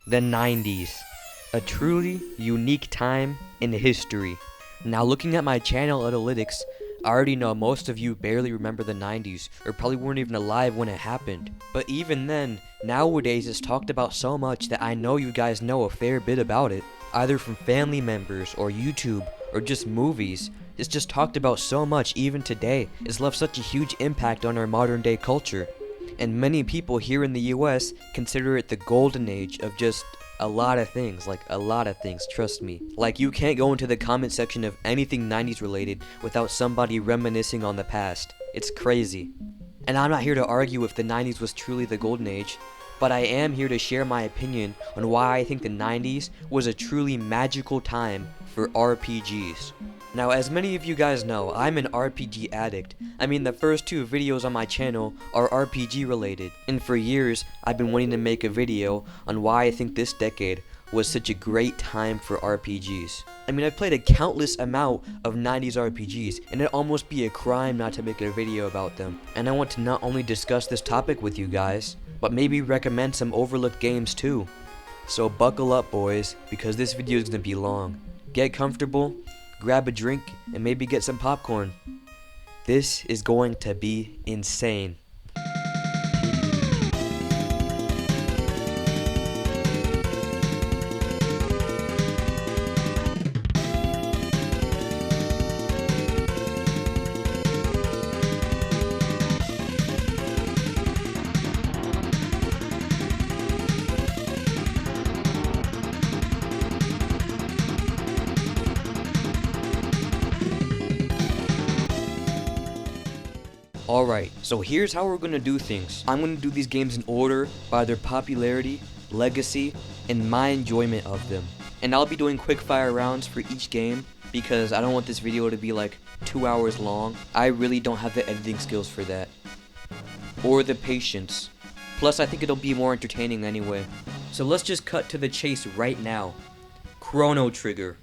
The 90s. A truly unique time in history. Now looking at my channel analytics, I already know most of you barely remember the 90s, or probably weren't even alive when it happened. But even then, nowadays it's talked about so much that I know you guys know a fair bit about it. Either from family members, or YouTube, or just movies. It's just talked about so much even today. It's left such a huge impact on our modern day culture. And many people here in the US consider it the golden age of just a lot of things, trust me. Like, you can't go into the comment section of anything 90s related without somebody reminiscing on the past. It's crazy. And I'm not here to argue if the 90s was truly the golden age, but I am here to share my opinion on why I think the 90s was a truly magical time for RPGs. Now, as many of you guys know, I'm an RPG addict. I mean, the first two videos on my channel are RPG related, and for years, I've been wanting to make a video on why I think this decade was such a great time for RPGs. I mean, I've played a countless amount of 90s RPGs, and it'd almost be a crime not to make a video about them. And I want to not only discuss this topic with you guys, but maybe recommend some overlooked games too. So buckle up, boys, because this video is gonna be long. Get comfortable, grab a drink, and maybe get some popcorn. This is going to be insane. Alright, so here's how we're gonna do things. I'm gonna do these games in order by their popularity, legacy, and my enjoyment of them. And I'll be doing quick fire rounds for each game because I don't want this video to be like 2 hours long. I really don't have the editing skills for that. Or the patience. Plus, I think it'll be more entertaining anyway. So let's just cut to the chase right now. Chrono Trigger.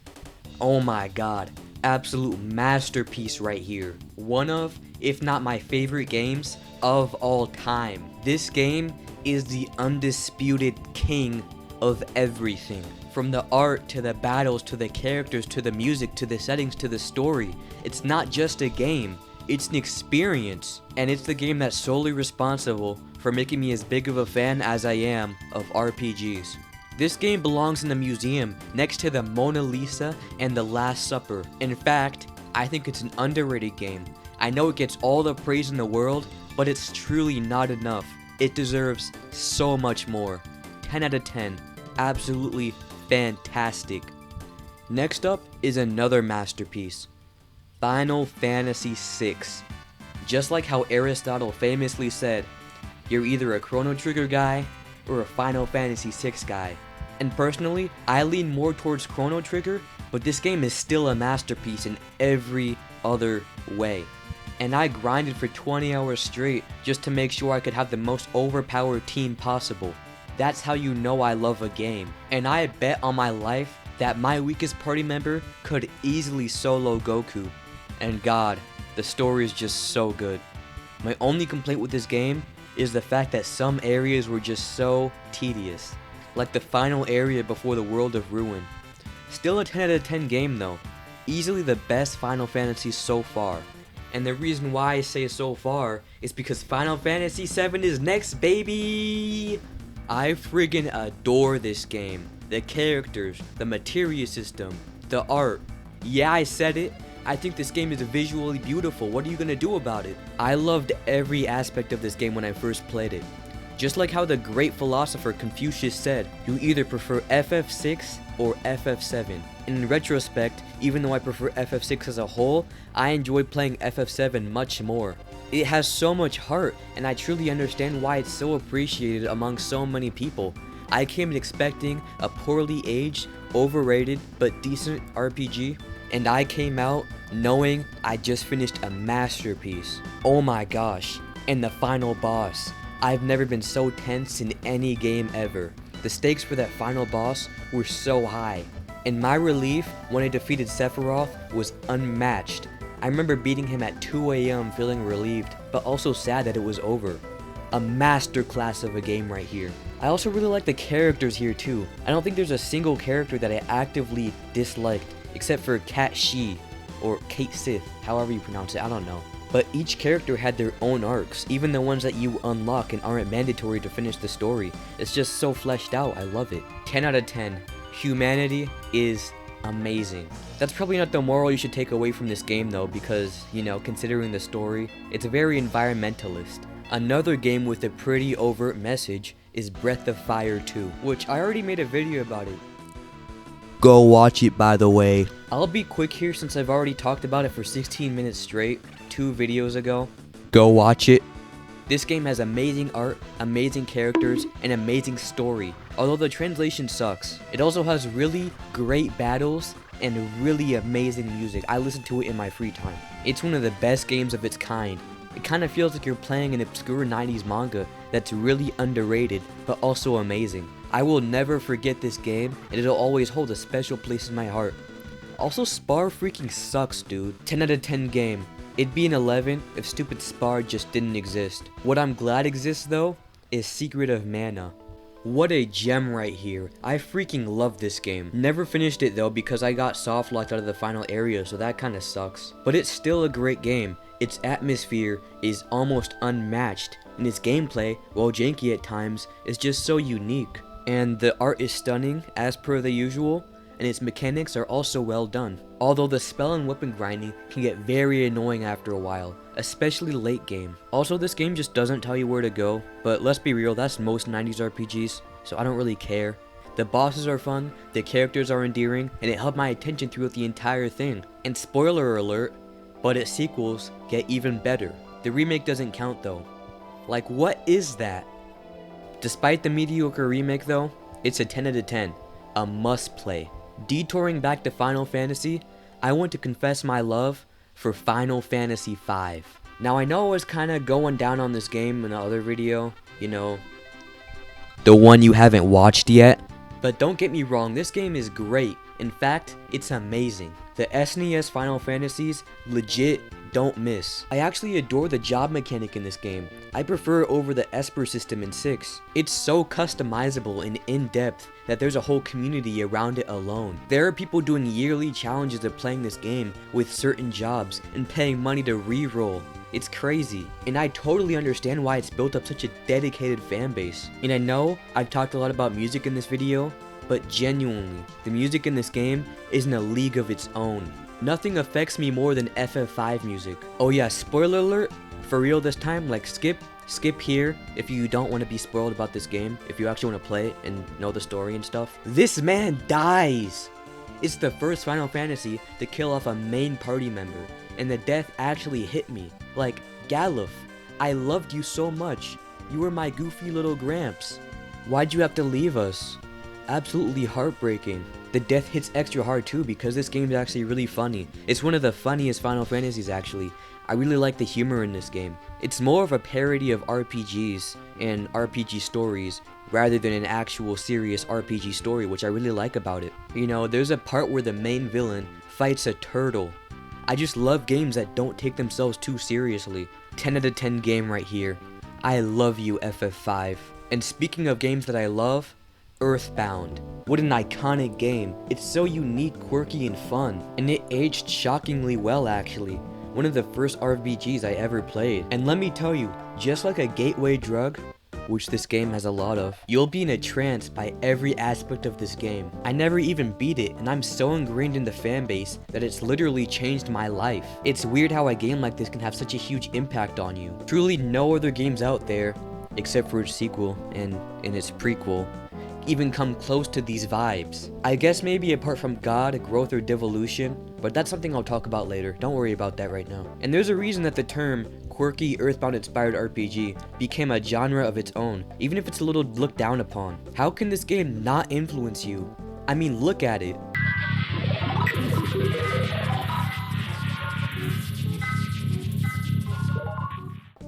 Oh my god. Absolute masterpiece right here. One of, if not my favorite games of all time. This game is the undisputed king of everything. From the art, to the battles, to the characters, to the music, to the settings, to the story. It's not just a game, it's an experience. And it's the game that's solely responsible for making me as big of a fan as I am of RPGs. This game belongs in a museum next to the Mona Lisa and the Last Supper. In fact, I think it's an underrated game. I know it gets all the praise in the world, but it's truly not enough. It deserves so much more. 10 out of 10. Absolutely fantastic. Next up is another masterpiece. Final Fantasy VI. Just like how Aristotle famously said, you're either a Chrono Trigger guy or a Final Fantasy VI guy. And personally, I lean more towards Chrono Trigger, but this game is still a masterpiece in every other way. And I grinded for 20 hours straight just to make sure I could have the most overpowered team possible. That's how you know I love a game. And I bet on my life that my weakest party member could easily solo Goku. And god, the story is just so good. My only complaint with this game is the fact that some areas were just so tedious. Like the final area before the World of Ruin. Still a 10 out of 10 game though. Easily the best Final Fantasy so far. And the reason why I say so far is because Final Fantasy VII is next, baby! I friggin' adore this game. The characters, the materia system, the art. Yeah, I said it. I think this game is visually beautiful. What are you gonna do about it? I loved every aspect of this game when I first played it. Just like how the great philosopher Confucius said, you either prefer FF6 or FF7. And in retrospect, even though I prefer FF6 as a whole, I enjoy playing FF7 much more. It has so much heart, and I truly understand why it's so appreciated among so many people. I came in expecting a poorly aged, overrated, but decent RPG, and I came out knowing I just finished a masterpiece. Oh my gosh, and the final boss. I've never been so tense in any game ever. The stakes for that final boss were so high, and my relief when I defeated Sephiroth was unmatched. I remember beating him at 2 AM feeling relieved, but also sad that it was over. A masterclass of a game right here. I also really like the characters here too. I don't think there's a single character that I actively disliked, except for Kat Shi, or Kate Sith, however you pronounce it, I don't know. But each character had their own arcs, even the ones that you unlock and aren't mandatory to finish the story. It's just so fleshed out, I love it. 10 out of 10. Humanity is amazing. That's probably not the moral you should take away from this game though, because, you know, considering the story, it's very environmentalist. Another game with a pretty overt message is Breath of Fire 2, which I already made a video about it. Go watch it, by the way. I'll be quick here since I've already talked about it for 16 minutes straight, 2 videos ago. Go watch it. This game has amazing art, amazing characters, and amazing story, although the translation sucks. It also has really great battles and really amazing music. I listen to it in my free time. It's one of the best games of its kind. It kind of feels like you're playing an obscure 90s manga that's really underrated, but also amazing. I will never forget this game, and it'll always hold a special place in my heart. Also, Spar freaking sucks, dude. 10 out of 10 game. It'd be an 11 if stupid Spar just didn't exist. What I'm glad exists though, is Secret of Mana. What a gem right here. I freaking love this game. Never finished it though because I got soft locked out of the final area, so that kinda sucks. But it's still a great game. Its atmosphere is almost unmatched, and its gameplay, while janky at times, is just so unique. And the art is stunning, as per the usual, and its mechanics are also well done. Although the spell and weapon grinding can get very annoying after a while, especially late game. Also, this game just doesn't tell you where to go, but let's be real, that's most 90s RPGs, so I don't really care. The bosses are fun, the characters are endearing, and it held my attention throughout the entire thing. And spoiler alert, but its sequels get even better. The remake doesn't count though. Like, what is that? Despite the mediocre remake though, it's a 10 out of 10, a must play. Detouring back to Final Fantasy, I want to confess my love for Final Fantasy V. Now I know I was kinda going down on this game in the other video, you know, the one you haven't watched yet. But don't get me wrong, this game is great. In fact, it's amazing. The SNES Final Fantasies legit don't miss. I actually adore the job mechanic in this game. I prefer it over the Esper system in 6. It's so customizable and in-depth that there's a whole community around it alone. There are people doing yearly challenges of playing this game with certain jobs and paying money to re-roll. It's crazy, and I totally understand why it's built up such a dedicated fan base. And I know I've talked a lot about music in this video, but genuinely, the music in this game is in a league of its own. Nothing affects me more than FF5 music. Oh yeah, spoiler alert, for real this time, like skip here if you don't want to be spoiled about this game, if you actually want to play it and know the story and stuff. This man dies! It's the first Final Fantasy to kill off a main party member, and the death actually hit me. Like, Galuf, I loved you so much. You were my goofy little Gramps. Why'd you have to leave us? Absolutely heartbreaking. The death hits extra hard too because this game is actually really funny. It's one of the funniest Final Fantasies actually. I really like the humor in this game. It's more of a parody of RPGs and RPG stories rather than an actual serious RPG story, which I really like about it. You know, there's a part where the main villain fights a turtle. I just love games that don't take themselves too seriously. 10 out of 10 game right here. I love you, FF5. And speaking of games that I love, Earthbound. What an iconic game. It's so unique, quirky, and fun. And it aged shockingly well actually. One of the first RPGs I ever played. And let me tell you, just like a gateway drug, which this game has a lot of, you'll be in a trance by every aspect of this game. I never even beat it, and I'm so ingrained in the fan base that it's literally changed my life. It's weird how a game like this can have such a huge impact on you. Truly no other games out there, except for its sequel and in its prequel, even come close to these vibes. I guess maybe apart from God, growth, or devolution, but that's something I'll talk about later. Don't worry about that right now. And there's a reason that the term quirky Earthbound inspired RPG became a genre of its own, even if it's a little looked down upon. How can this game not influence you? I mean, look at it.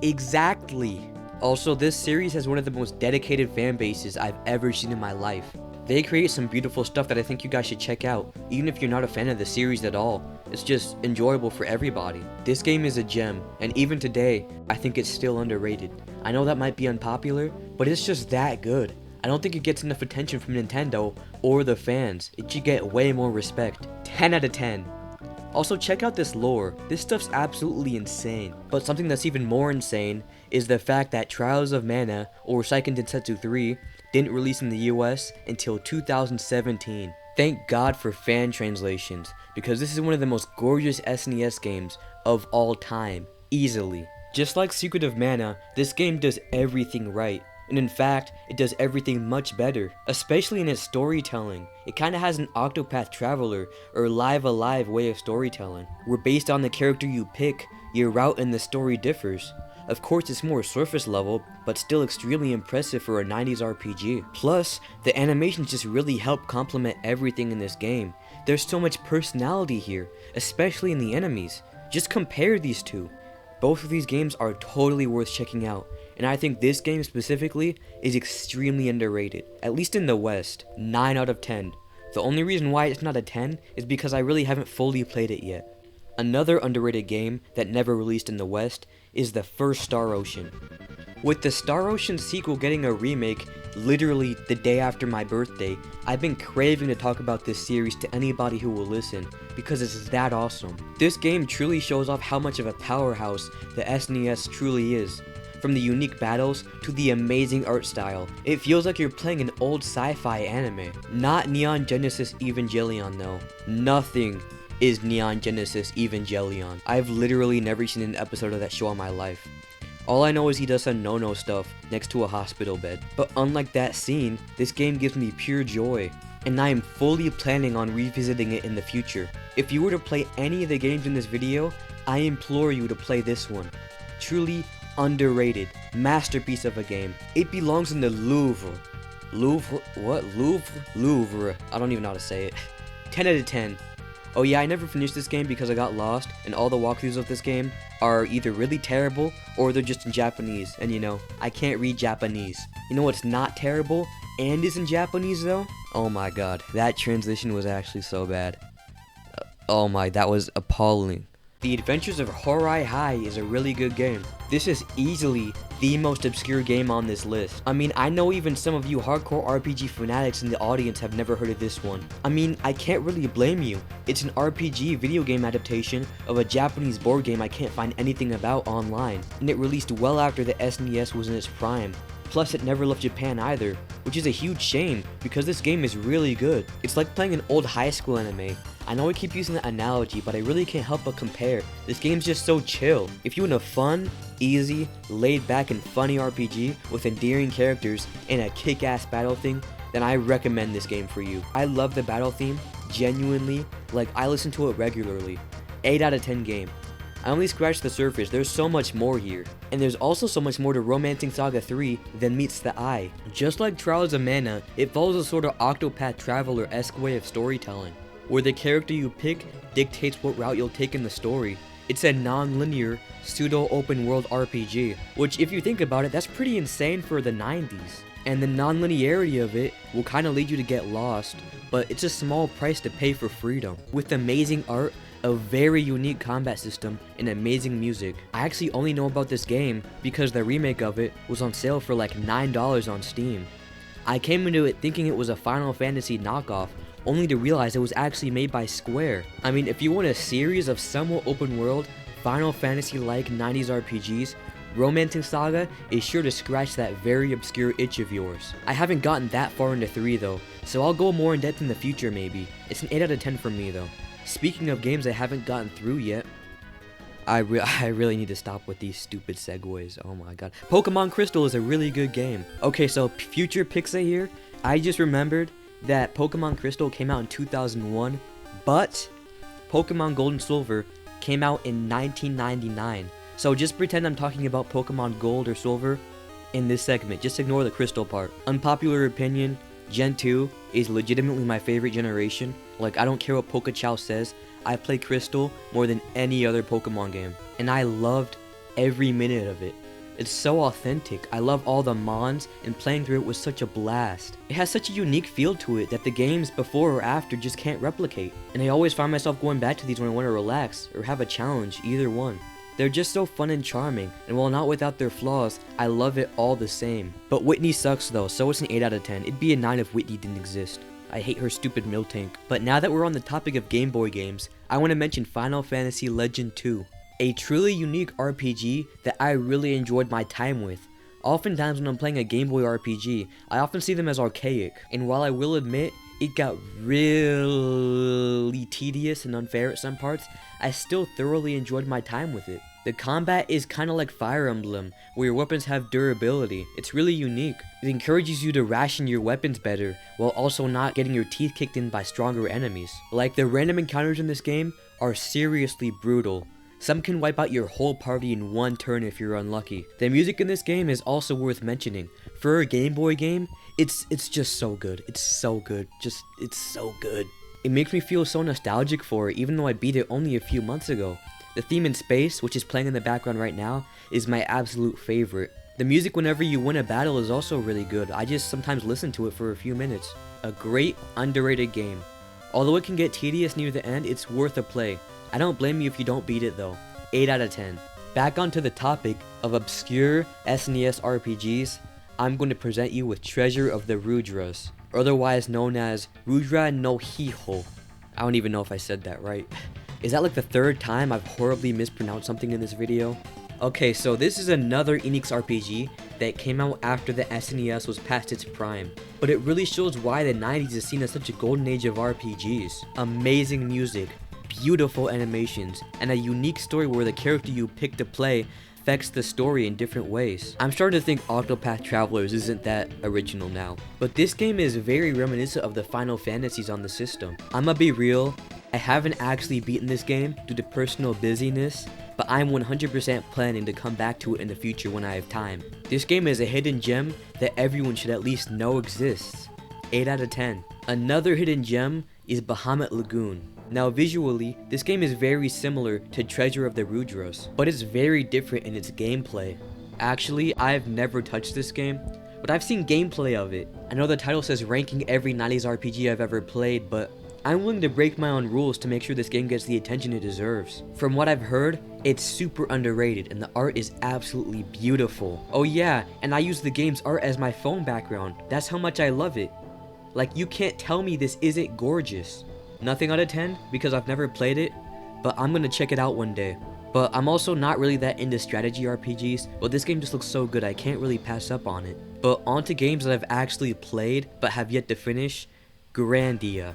Exactly. Also, this series has one of the most dedicated fan bases I've ever seen in my life. They create some beautiful stuff that I think you guys should check out, even if you're not a fan of the series at all. It's just enjoyable for everybody. This game is a gem, and even today, I think it's still underrated. I know that might be unpopular, but it's just that good. I don't think it gets enough attention from Nintendo or the fans. It should get way more respect. 10 out of 10. Also, check out this lore. This stuff's absolutely insane. But something that's even more insane is the fact that Trials of Mana, or Seiken Densetsu 3, didn't release in the US until 2017. Thank God for fan translations, because this is one of the most gorgeous SNES games of all time, easily. Just like Secret of Mana, this game does everything right. And in fact, it does everything much better, especially in its storytelling. It kinda has an Octopath Traveler, or Live Alive way of storytelling, where based on the character you pick, your route in the story differs. Of course, it's more surface level, but still extremely impressive for a 90s RPG. Plus, the animations just really help complement everything in this game. There's so much personality here, especially in the enemies. Just compare these two. Both of these games are totally worth checking out, and I think this game specifically is extremely underrated, at least in the West. 9 out of 10. The only reason why it's not a 10 is because I really haven't fully played it yet. Another underrated game that never released in the West is the first Star Ocean. With the Star Ocean sequel getting a remake literally the day after my birthday, I've been craving to talk about this series to anybody who will listen, because it's that awesome. This game truly shows off how much of a powerhouse the SNES truly is. From the unique battles to the amazing art style, it feels like you're playing an old sci-fi anime. Not Neon Genesis Evangelion though. Nothing is Neon Genesis Evangelion. I've literally never seen an episode of that show in my life. All I know is he does some no-no stuff next to a hospital bed. But unlike that scene, this game gives me pure joy, and I am fully planning on revisiting it in the future. If you were to play any of the games in this video, I implore you to play this one. Truly underrated, masterpiece of a game. It belongs in the Louvre. Louvre? What? Louvre? Louvre. I don't even know how to say it. 10 out of 10. Oh yeah, I never finished this game because I got lost, and all the walkthroughs of this game are either really terrible or they're just in Japanese, and you know, I can't read Japanese. You know what's not terrible and is in Japanese though? Oh my god, that transition was actually so bad. Oh my, that was appalling. The Adventures of Hourai High is a really good game. This is easily the most obscure game on this list. I mean, I know even some of you hardcore RPG fanatics in the audience have never heard of this one. I mean, I can't really blame you. It's an RPG video game adaptation of a Japanese board game I can't find anything about online, and it released well after the SNES was in its prime. Plus, it never left Japan either, which is a huge shame because this game is really good. It's like playing an old high school anime. I know I keep using that analogy, but I really can't help but compare. This game's just so chill. If you want a fun, easy, laid back and funny RPG with endearing characters and a kick-ass battle thing, then I recommend this game for you. I love the battle theme, genuinely, like I listen to it regularly. 8 out of 10 game. I only scratched the surface, there's so much more here. And there's also so much more to Romancing Saga 3 than meets the eye. Just like Trials of Mana, it follows a sort of Octopath Traveler-esque way of storytelling, where the character you pick dictates what route you'll take in the story. It's a non-linear, pseudo-open world RPG, which if you think about it, that's pretty insane for the 90s. And the non-linearity of it will kinda lead you to get lost, but it's a small price to pay for freedom. With amazing art, a very unique combat system, and amazing music. I actually only know about this game because the remake of it was on sale for like $9 on Steam. I came into it thinking it was a Final Fantasy knockoff, only to realize it was actually made by Square. I mean, if you want a series of somewhat open world, Final Fantasy-like 90s RPGs, Romancing Saga is sure to scratch that very obscure itch of yours. I haven't gotten that far into 3 though, so I'll go more in depth in the future maybe. It's an 8 out of 10 for me though. Speaking of games I haven't gotten through yet, I really need to stop with these stupid segues. Oh my god. Pokemon Crystal is a really good game. Okay, so future Pixa here. I just remembered that Pokemon Crystal came out in 2001, but Pokemon Gold and Silver came out in 1999. So just pretend I'm talking about Pokemon Gold or Silver in this segment. Just ignore the Crystal part. Unpopular opinion, Gen 2 is legitimately my favorite generation. Like, I don't care what Pokechow says, I play Crystal more than any other Pokemon game, and I loved every minute of it. It's so authentic. I love all the mons, and playing through it was such a blast. It has such a unique feel to it that the games before or after just can't replicate, and I always find myself going back to these when I want to relax or have a challenge, either one. They're just so fun and charming, and while not without their flaws, I love it all the same. But Whitney sucks though, so it's an 8 out of 10. It'd be a 9 if Whitney didn't exist. I hate her stupid milk tank. But now that we're on the topic of Game Boy games, I want to mention Final Fantasy Legend 2. A truly unique RPG that I really enjoyed my time with. Oftentimes when I'm playing a Game Boy RPG, I often see them as archaic, and while I will admit it got really tedious and unfair at some parts, I still thoroughly enjoyed my time with it. The combat is kinda like Fire Emblem, where your weapons have durability. It's really unique. It encourages you to ration your weapons better, while also not getting your teeth kicked in by stronger enemies. Like, the random encounters in this game are seriously brutal. Some can wipe out your whole party in one turn if you're unlucky. The music in this game is also worth mentioning. For a Game Boy game, it's just so good. It's so good. It's so good. It makes me feel so nostalgic for it, even though I beat it only a few months ago. The theme in space, which is playing in the background right now, is my absolute favorite. The music whenever you win a battle is also really good. I just sometimes listen to it for a few minutes. A great, underrated game. Although it can get tedious near the end, it's worth a play. I don't blame you if you don't beat it though. 8 out of 10. Back onto the topic of obscure SNES RPGs, I'm going to present you with Treasure of the Rudras, otherwise known as Rudra no Hihuo. I don't even know if I said that right. Is that like the third time I've horribly mispronounced something in this video? Okay, so this is another Enix RPG that came out after the SNES was past its prime. But it really shows why the 90s is seen as such a golden age of RPGs. Amazing music, beautiful animations, and a unique story where the character you pick to play affects the story in different ways. I'm starting to think Octopath Travelers isn't that original now. But this game is very reminiscent of the Final Fantasies on the system. I'ma be real, I haven't actually beaten this game due to personal busyness, but I'm 100% planning to come back to it in the future when I have time. This game is a hidden gem that everyone should at least know exists. 8 out of 10. Another hidden gem is Bahamut Lagoon. Now visually, this game is very similar to Treasure of the Rudras, but it's very different in its gameplay. Actually, I've never touched this game, but I've seen gameplay of it. I know the title says ranking every 90s RPG I've ever played, but I'm willing to break my own rules to make sure this game gets the attention it deserves. From what I've heard, it's super underrated and the art is absolutely beautiful. Oh yeah, and I use the game's art as my phone background. That's how much I love it. Like, you can't tell me this isn't gorgeous. Nothing out of 10 because I've never played it, but I'm gonna check it out one day. But I'm also not really that into strategy RPGs, but this game just looks so good I can't really pass up on it. But onto games that I've actually played but have yet to finish. Grandia.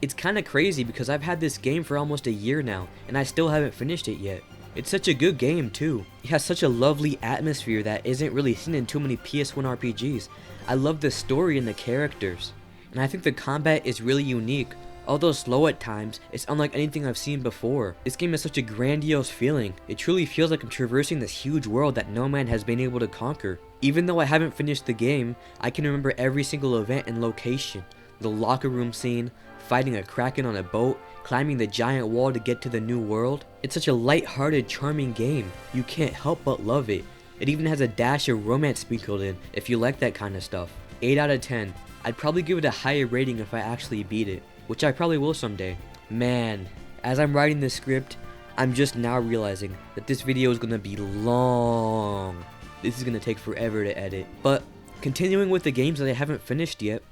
It's kinda crazy because I've had this game for almost a year now, and I still haven't finished it yet. It's such a good game too. It has such a lovely atmosphere that isn't really seen in too many PS1 RPGs. I love the story and the characters. And I think the combat is really unique. Although slow at times, it's unlike anything I've seen before. This game has such a grandiose feeling. It truly feels like I'm traversing this huge world that no man has been able to conquer. Even though I haven't finished the game, I can remember every single event and location. The locker room scene, fighting a kraken on a boat, climbing the giant wall to get to the new world. It's such a light-hearted, charming game. You can't help but love it. It even has a dash of romance sprinkled in, if you like that kind of stuff. 8 out of 10. I'd probably give it a higher rating if I actually beat it, which I probably will someday. Man, as I'm writing this script, I'm just now realizing that this video is gonna be long. This is gonna take forever to edit. But continuing with the games that I haven't finished yet,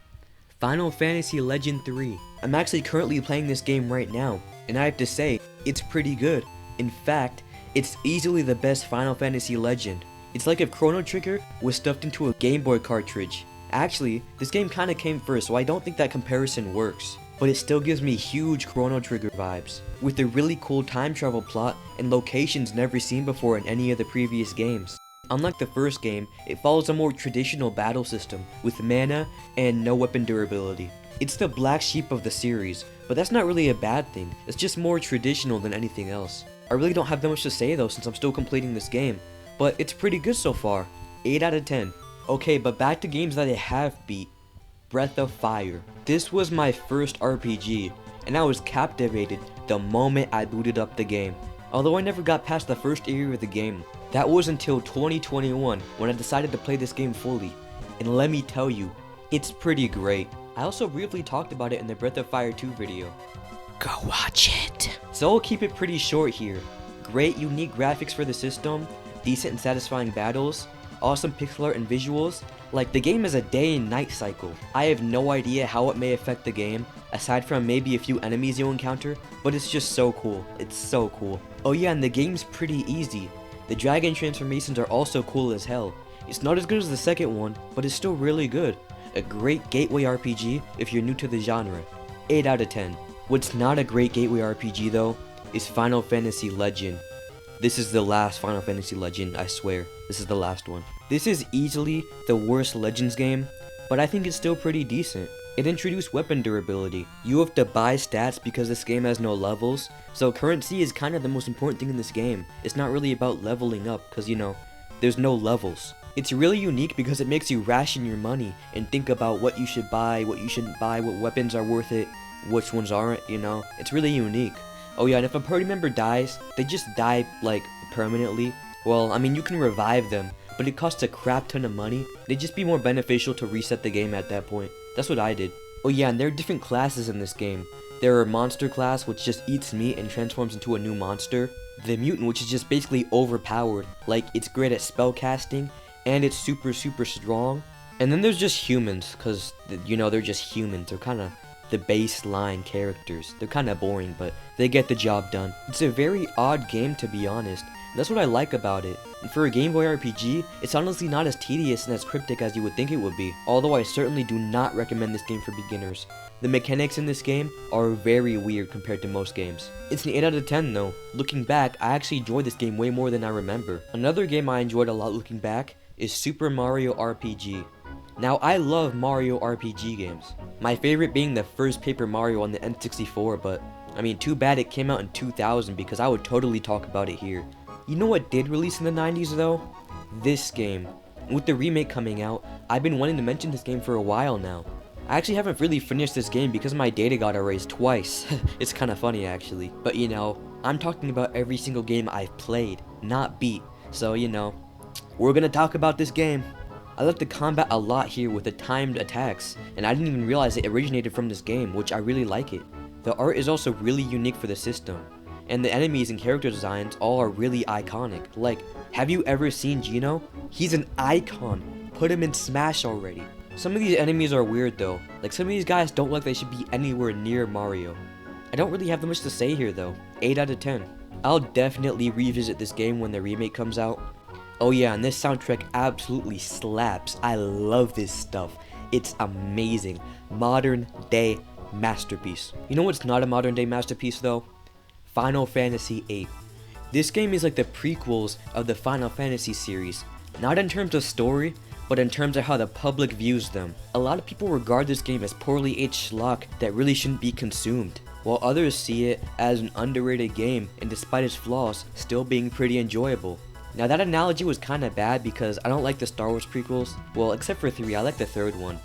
Final Fantasy Legend 3. I'm actually currently playing this game right now, and I have to say, it's pretty good. In fact, it's easily the best Final Fantasy Legend. It's like if Chrono Trigger was stuffed into a Game Boy cartridge. Actually, this game kinda came first, so I don't think that comparison works. But it still gives me huge Chrono Trigger vibes, with a really cool time travel plot and locations never seen before in any of the previous games. Unlike the first game, it follows a more traditional battle system, with mana and no weapon durability. It's the black sheep of the series, but that's not really a bad thing, it's just more traditional than anything else. I really don't have that much to say though since I'm still completing this game, but it's pretty good so far. 8 out of 10. Okay, but back to games that I have beat. Breath of Fire. This was my first RPG, and I was captivated the moment I booted up the game. Although I never got past the first area of the game. That was until 2021 when I decided to play this game fully. And let me tell you, it's pretty great. I also briefly talked about it in the Breath of Fire 2 video. Go watch it. So I'll keep it pretty short here. great unique graphics for the system, decent and satisfying battles, awesome pixel art and visuals. Like, the game is a day and night cycle. I have no idea how it may affect the game, aside from maybe a few enemies you'll encounter, but it's just so cool. It's so cool. Oh yeah, and the game's pretty easy. The dragon transformations are also cool as hell. It's not as good as the second one, but it's still really good. A great gateway RPG if you're new to the genre. 8 out of 10. What's not a great gateway RPG though, is Final Fantasy Legend. This is the last Final Fantasy Legend, I swear. This is the last one. This is easily the worst Legends game, but I think it's still pretty decent. It introduced weapon durability. You have to buy stats because this game has no levels, so currency is kind of the most important thing in this game. It's not really about leveling up, because you know, there's no levels. It's really unique because it makes you ration your money and think about what you should buy, what you shouldn't buy, what weapons are worth it, which ones aren't, you know? It's really unique. Oh yeah, and if a party member dies, they just die, like, permanently. Well, I mean, you can revive them, but it costs a crap ton of money. It'd just be more beneficial to reset the game at that point. That's what I did. Oh yeah, and there are different classes in this game. There are Monster class, which just eats meat and transforms into a new monster. The Mutant, which is just basically overpowered. Like, it's great at spell casting, and it's super strong. And then there's just humans, because, you know, they're just humans. They're kind of the baseline characters. They're kind of boring, but they get the job done. It's a very odd game, to be honest. And that's what I like about it. And for a Game Boy RPG, it's honestly not as tedious and as cryptic as you would think it would be. Although I certainly do not recommend this game for beginners. The mechanics in this game are very weird compared to most games. It's an 8 out of 10 though. Looking back, I actually enjoyed this game way more than I remember. Another game I enjoyed a lot looking back is Super Mario RPG. Now, I love Mario RPG games. My favorite being the first Paper Mario on the N64, but I mean, too bad it came out in 2000 because I would totally talk about it here. You know what did release in the 90s though? This game. With the remake coming out, I've been wanting to mention this game for a while now. I actually haven't really finished this game because my data got erased twice. It's kind of funny actually. But you know, I'm talking about every single game I've played, not beat. So you know, we're gonna talk about this game. I like the combat a lot here with the timed attacks, and I didn't even realize it originated from this game, which I really like it. The art is also really unique for the system, and the enemies and character designs all are really iconic. Like, have you ever seen Geno? He's an icon. Put him in Smash already. Some of these enemies are weird though. Like, some of these guys don't look like they should be anywhere near Mario. I don't really have that much to say here though. 8 out of 10. I'll definitely revisit this game when the remake comes out. Oh yeah, and this soundtrack absolutely slaps. I love this stuff. It's amazing. Modern day masterpiece. You know what's not a modern day masterpiece though? Final Fantasy VIII. This game is like the prequels of the Final Fantasy series. Not in terms of story, but in terms of how the public views them. A lot of people regard this game as poorly aged schlock that really shouldn't be consumed, while others see it as an underrated game and despite its flaws, still being pretty enjoyable. Now that analogy was kinda bad because I don't like the Star Wars prequels. Well, except for 3, I like the third one.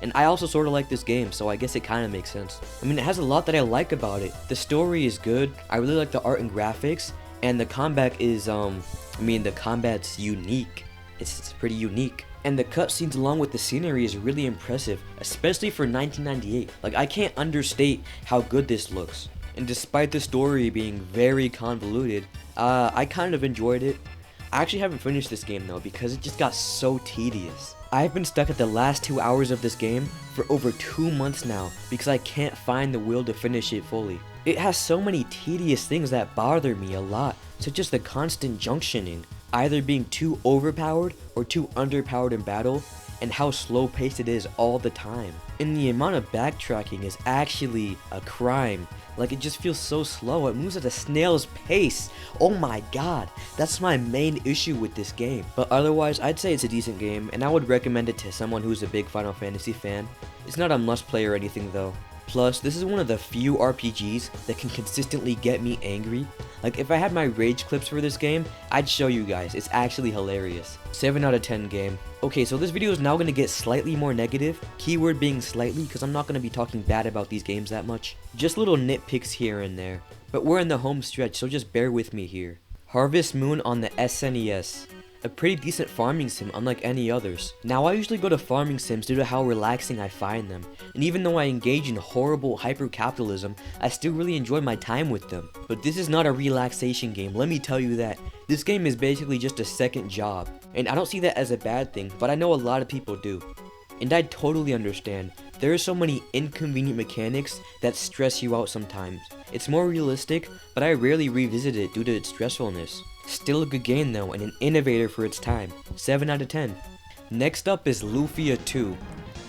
And I also sorta like this game, so I guess it kinda makes sense. I mean, it has a lot that I like about it. The story is good, I really like the art and graphics, and the combat is, the combat's unique. It's pretty unique. And the cutscenes along with the scenery is really impressive, especially for 1998. Like, I can't understate how good this looks. And despite the story being very convoluted, I kind of enjoyed it. I actually haven't finished this game though because it just got so tedious. I've been stuck at the last 2 hours of this game for over 2 months now because I can't find the will to finish it fully. It has so many tedious things that bother me a lot, such as the constant junctioning, either being too overpowered or too underpowered in battle, and how slow paced it is all the time. And the amount of backtracking is actually a crime. Like, it just feels so slow. It moves at a snail's pace. Oh my god, that's my main issue with this game. But otherwise, I'd say it's a decent game, and I would recommend it to someone who's a big Final Fantasy fan. It's not a must play or anything though. Plus, this is one of the few RPGs that can consistently get me angry. Like, if I had my rage clips for this game, I'd show you guys. It's actually hilarious. 7 out of 10 game. Okay, so this video is now going to get slightly more negative. Keyword being slightly, because I'm not going to be talking bad about these games that much. Just little nitpicks here and there. But we're in the home stretch, so just bear with me here. Harvest Moon on the SNES. a pretty decent farming sim unlike any others. Now I usually go to farming sims due to how relaxing I find them, and even though I engage in horrible hyper-capitalism, I still really enjoy my time with them. But this is not a relaxation game, let me tell you that. This game is basically just a second job, and I don't see that as a bad thing, but I know a lot of people do. And I totally understand. There are so many inconvenient mechanics that stress you out sometimes. It's more realistic, but I rarely revisit it due to its stressfulness. Still a good game though, and an innovator for its time. 7 out of 10. Next up is Lufia 2.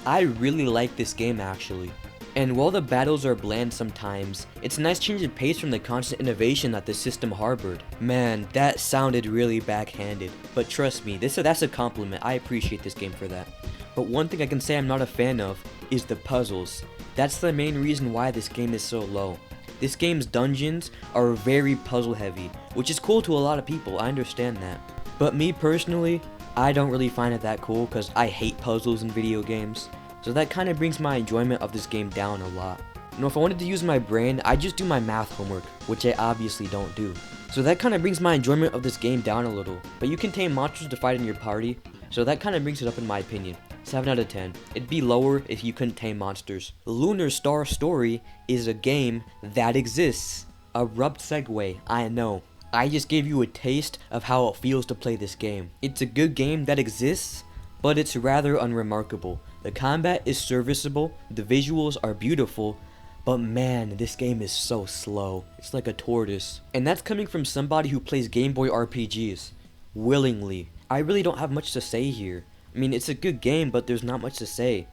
I really like this game actually. And while the battles are bland sometimes, it's a nice change of pace from the constant innovation that the system harbored. Man, that sounded really backhanded. But trust me, that's a compliment. I appreciate this game for that. But one thing I can say I'm not a fan of is the puzzles. That's the main reason why this game is so low. This game's dungeons are very puzzle heavy, which is cool to a lot of people, I understand that. But me personally, I don't really find it that cool because I hate puzzles in video games. So that kind of brings my enjoyment of this game down a lot. You know, if I wanted to use my brain, I'd just do my math homework, which I obviously don't do. So that kind of brings my enjoyment of this game down a little. But you can tame monsters to fight in your party, so that kind of brings it up in my opinion. 7 out of 10. It'd be lower if you couldn't tame monsters. Lunar Star Story is a game that exists. Abrupt segue, I know. I just gave you a taste of how it feels to play this game. It's a good game that exists, but it's rather unremarkable. The combat is serviceable, the visuals are beautiful, but man, this game is so slow. It's like a tortoise. And that's coming from somebody who plays Game Boy RPGs. Willingly. I really don't have much to say here. I mean, it's a good game, but there's not much to say.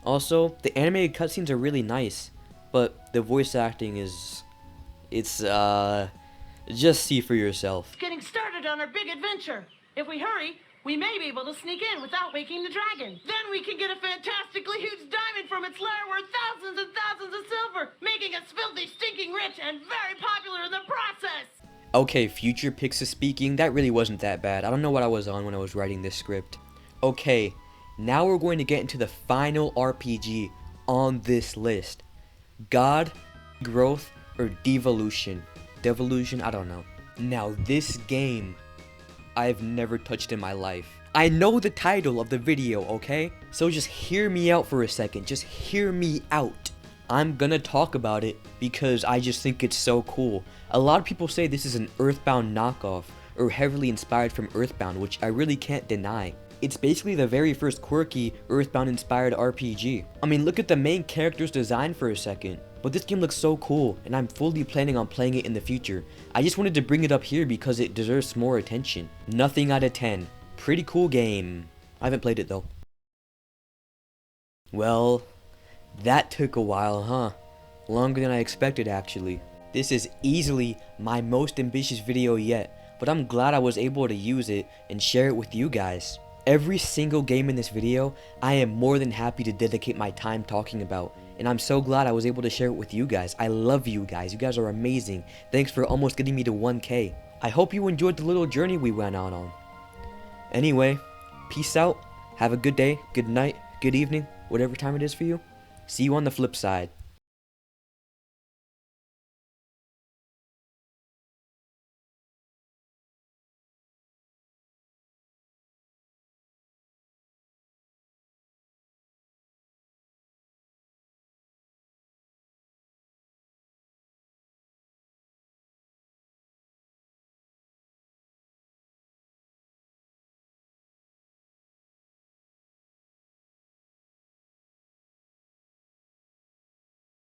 Also, the animated cutscenes are really nice, but the voice acting is... just see for yourself. Getting started on our big adventure. If we hurry, we may be able to sneak in without waking the dragon. Then we can get a fantastically huge diamond from its lair worth thousands and thousands of silver, making us filthy, stinking rich and very popular in the process. Okay, future Pixis speaking, that really wasn't that bad. I don't know what I was on when I was writing this script. Okay, now we're going to get into the final RPG on this list. God, Growth, or Devolution. Devolution, I don't know. Now this game, I've never touched in my life. I know the title of the video, okay? So just hear me out for a second, just hear me out. I'm gonna talk about it because I just think it's so cool. A lot of people say this is an Earthbound knockoff, or heavily inspired from Earthbound, which I really can't deny. It's basically the very first quirky Earthbound inspired RPG. I mean, look at the main character's design for a second. But this game looks so cool, and I'm fully planning on playing it in the future. I just wanted to bring it up here because it deserves more attention. Nothing out of 10. Pretty cool game. I haven't played it though. Well, that took a while, huh? Longer than I expected actually. This is easily my most ambitious video yet, but I'm glad I was able to use it and share it with you guys. Every single game in this video, I am more than happy to dedicate my time talking about, and I'm so glad I was able to share it with you guys. I love you guys. You guys are amazing. Thanks for almost getting me to 1K. I hope you enjoyed the little journey we went out on. Anyway, peace out. Have a good day, good night, good evening, whatever time it is for you. See you on the flip side.